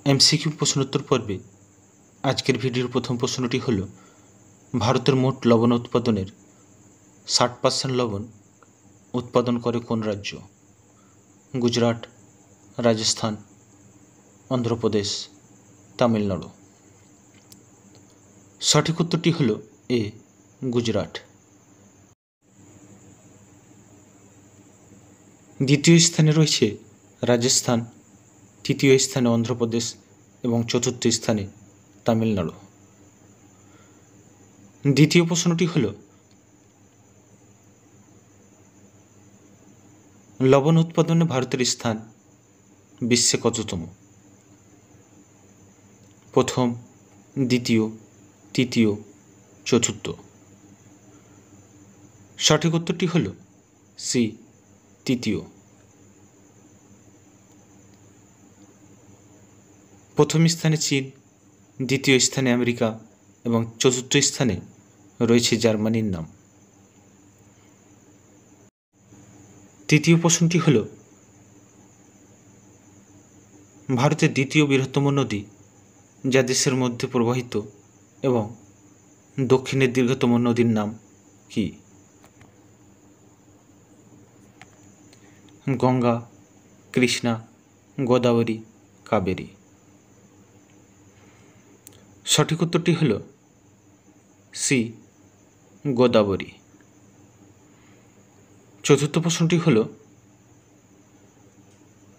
MCQ प्रश्नोत्तर पर्वे आजकेर भिडियोर प्रथम प्रश्नटी हल भारतेर मोट लवण उत्पादनेर 60% लवण उत्पादन करे कोन राज्य? गुजरात, राजस्थान, आंध्र प्रदेश, तमिलनाडु। सठिक उत्तरटी हल ए गुजरात। द्वितीय स्थाने रयेछे राजस्थान, तृतीय स्थाने आंध्र प्रदेश एवं चतुर्थ स्थाने तमिलनाडु। द्वितीय प्रश्नटी हल लवण उत्पादने भारतेर स्थान विश्वे कततम? प्रथम, द्वितीय, तृतीय, चतुर्थ। सठिक उत्तरटी हल सी तृतीय। प्रथम स्थाने चीन, द्वितीय स्थाने आमेरिका एवं चतुर्थ स्थाने रयेछे जार्मानिर नाम। तृतीय प्रश्नटी हल भारतेर द्वितीय बृहत्तम नदी जा देशेर मध्य प्रवाहित एवं दक्षिणेर दीर्घतम नदीर नाम कि? गंगा, कृष्णा, गोदावरी, कावेरी। सठिक उत्तरटी हल सी गोदावरी। चतुर्थ प्रश्नटी हल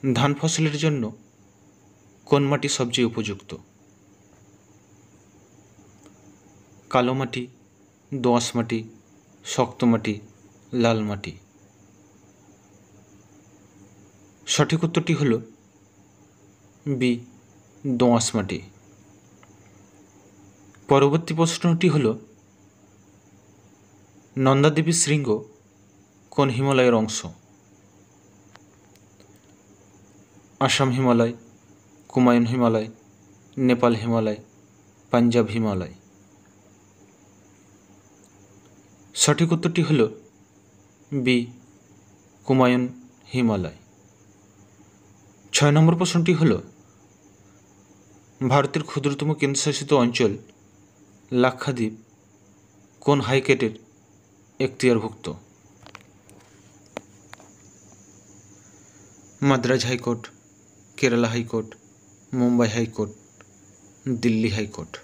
धान फसलेर जन्य कोन माटी सबचेये उपयुक्त? कालो माटी, दोआँश माटी, शक्त माटी, लाल माटी। सठिक उत्तरटी हल बी दोआँश माटी। परवर्ती प्रश्नटी हल नंदा देवी शृंग कोन हिमालयेर अंश? आसाम हिमालय, कुमायून हिमालय, नेपाल हिमालय, पांजाब हिमालय। सठिक उत्तरटी हल बी कुमायून हिमालय। 6 नम्बर प्रश्नटी हल भारतेर क्षुद्रतम केंद्रशासित अंचल लाक्षाद्वीप कोन हाईकोर्टेर एखतियारभुक्त? Madras high court, Kerala high court, Mumbai high court, Delhi high court.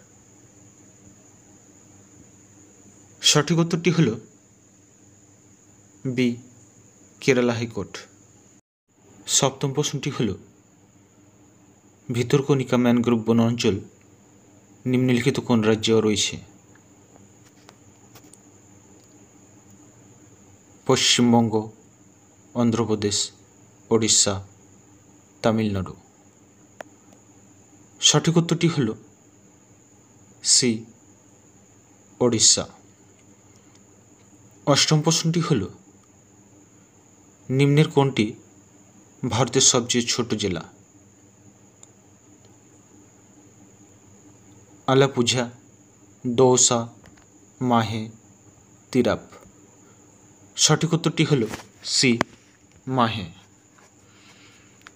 सठिक उत्तरटी हल बी केराला हाईकोर्ट। सप्तम प्रश्नटी हल भितरकनिका मैनग्रोव वन अंचल निम्नलिखित कोन राज्ये रयेछे? पश्चिमबंग, आंध्र प्रदेश, ओडिशा, तमिलनाडु। सठिक उत्तरटी हल सी ओडिशा। अष्टम प्रश्नटी हल निम्नेर कोनटी भारतेर सबचेये छोट जिला? आलापुझा, दौसा, माहे, तिराप। सठिक उत्तरटी हल सी माहे।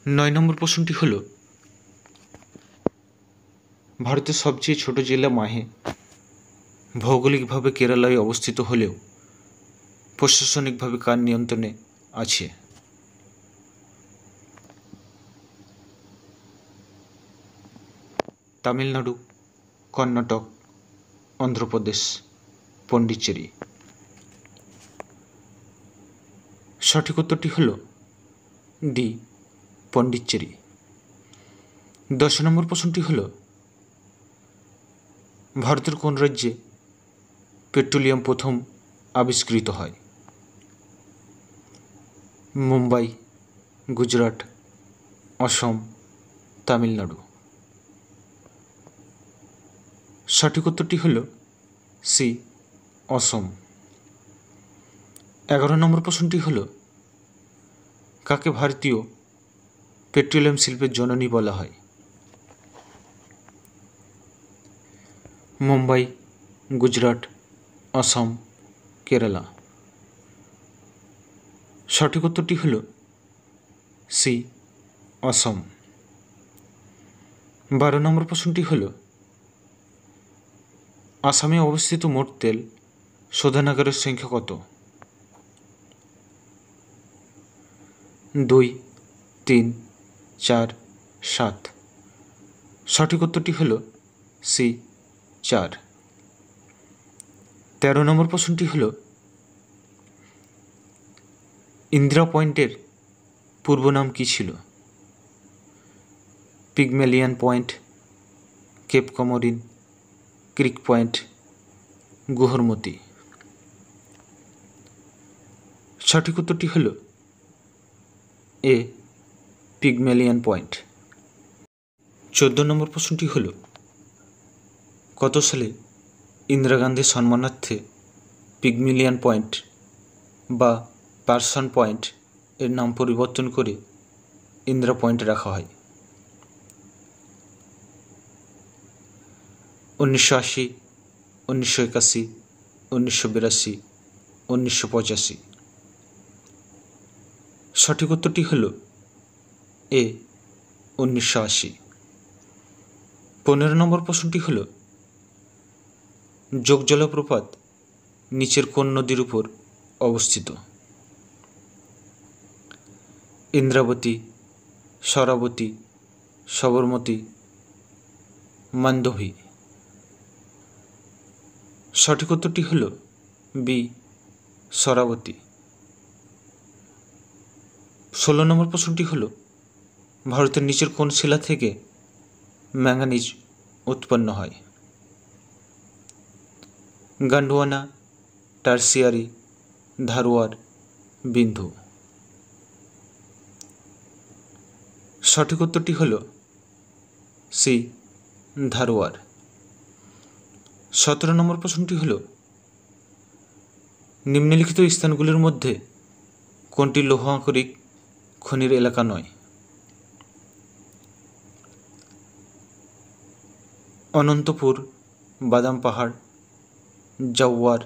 9 नम्बर प्रश्नटी हल भारतेर सबचेये छोट जिला माहे भौगोलिकभावे केरालाय अवस्थित हलेও प्रशासनिकभावे कार नियंत्रणे आछे? तमिलनाडु, कर्नाटक, आंध्र प्रदेश, पन्डिचेरी। सठिक उत्तरटी हल डी पन्डिचेरी। 10 नम्बर प्रश्नटी हल भारतेर कोन राज्ये पेट्रोलियम प्रथम आविष्कृत हय? मुम्बई, गुजरात, असम, तमिलनाडु। सठिक उत्तरटी हल सी असम। 11 नम्बर प्रश्नटी हल काके भारतीय पेट्रोलियम शिल्पेर जननी बला हय? मुम्बई, गुजरात, असम, केराला। सठिक उत्तरटी हल सी असम। 12 নম্বর প্রশ্নটি হল, আসামে অবস্থিত মোট তেল শোধনাগারের সংখ্যা কত? 2, 3, 4, 7। সঠিক উত্তরটি হল সি 4। 13 নম্বর প্রশ্নটি হল, ইন্দিরা পয়েন্টের পূর্ব নাম কী ছিল? পিগমেলিয়ান পয়েন্ট, কেপ কমোরিন, ক্রিক পয়েন্ট, গুহরমতি। সঠিক উত্তরটি হল এ পিগমেলিয়ান পয়েন্ট। 14 নম্বর প্রশ্নটি হল, কত সালে ইন্দিরা গান্ধীর সম্মানার্থে পিগমেলিয়ান পয়েন্ট বা পার্সন পয়েন্ট এর নাম পরিবর্তন করে ইন্দিরা পয়েন্ট রাখা হয়? 1980, 1981, 1982, 1985। সঠিক উত্তরটি হল এ 1980। 15 নম্বর প্রশ্নটি হল, যোগ জলপ্রপাত নিচের কোন নদীর উপর অবস্থিত? ইন্দ্রাবতী, শরাবতী, সবরমতী, মান্ডোভি। সঠিক উত্তরটি হল বি শরাবতী। 16 নম্বর প্রশ্নটি হল, ভারতের নিচের কোন শিলা থেকে ম্যাঙ্গানিজ উৎপন্ন হয়? গন্ডওয়ানা, টার্সিয়ারি, ধারওয়ার, বিন্ধু। সঠিক উত্তরটি হল সি ধারওয়ার। 17 নম্বর প্রশ্নটি হল, নিম্নলিখিত স্থানগুলির মধ্যে কোনটি লৌহ আকরিক খনির এলাকা নয়? অনন্তপুর, বাদাম পাহাড়, জাওয়ার,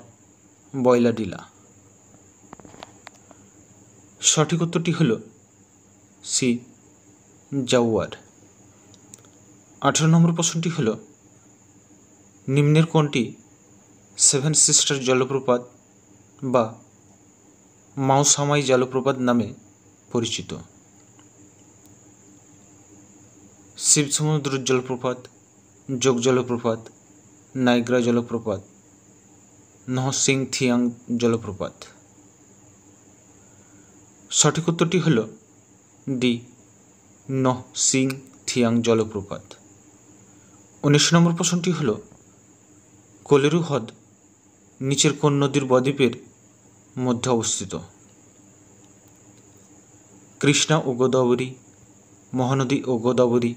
বয়লাডিলা। সঠিক উত্তরটি হল সি জাওয়ার। 18 নম্বর প্রশ্নটি হল, নিম্নের কোনটি সেভেন সিস্টার জলপ্রপাত বা মাওসামাই জলপ্রপাত নামে পরিচিত? শিব সমুদ্র জলপ্রপাত, যোগ জলপ্রপাত, নাইগ্রা জলপ্রপাত, নহসিং থিয়াং জলপ্রপাত। সঠিক উত্তরটি হল ডি নহসিং থিয়াং জলপ্রপাত। 19 নম্বর প্রশ্নটি হল, কোলেরু হ্রদ নিচের কোন নদীর বদ্বীপের মধ্যে অবস্থিত? কৃষ্ণা ও গোদাবরী, মহানদী ও গোদাবরী,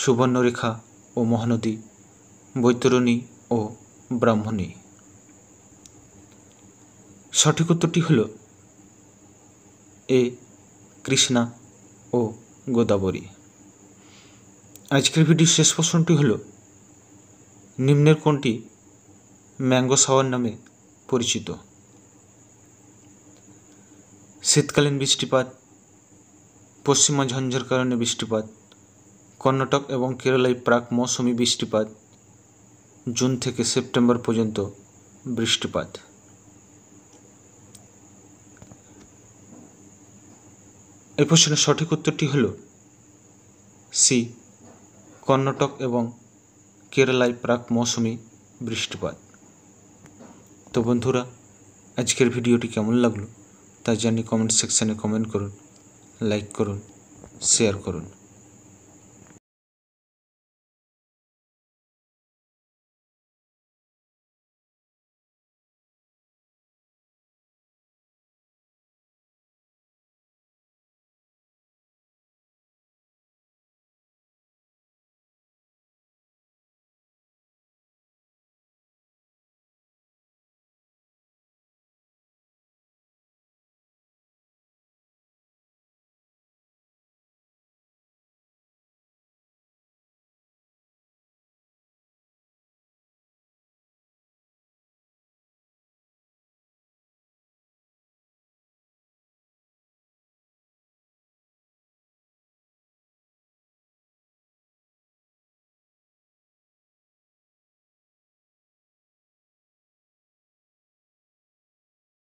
সুবর্ণরেখা ও মহানদী, বৈতরণী ও ব্রাহ্মণী। সঠিক উত্তরটি হল এ কৃষ্ণা ও গোদাবরী। আজকের ভিডিওর শেষ প্রশ্নটি হল, নিম্নের কোনটি ম্যাঙ্গো শাওয়ার নামে পরিচিত? শীতকালীন বৃষ্টিপাত, পশ্চিমা ঝঞ্ঝার কারণে বৃষ্টিপাত, কর্ণাটক এবং কেরালায় প্রাক মৌসুমি বৃষ্টিপাত, জুন থেকে সেপ্টেম্বর পর্যন্ত বৃষ্টিপাত। এই প্রশ্নের সঠিক উত্তরটি হল সি কর্ণাটক এবং কেরালায় প্রাক মৌসুমি বৃষ্টিপাত। তো বন্ধুরা, আজকের ভিডিওটি কেমন লাগলো তা জানিয়ে কমেন্ট সেকশানে কমেন্ট করুন, লাইক করুন, শেয়ার করুন।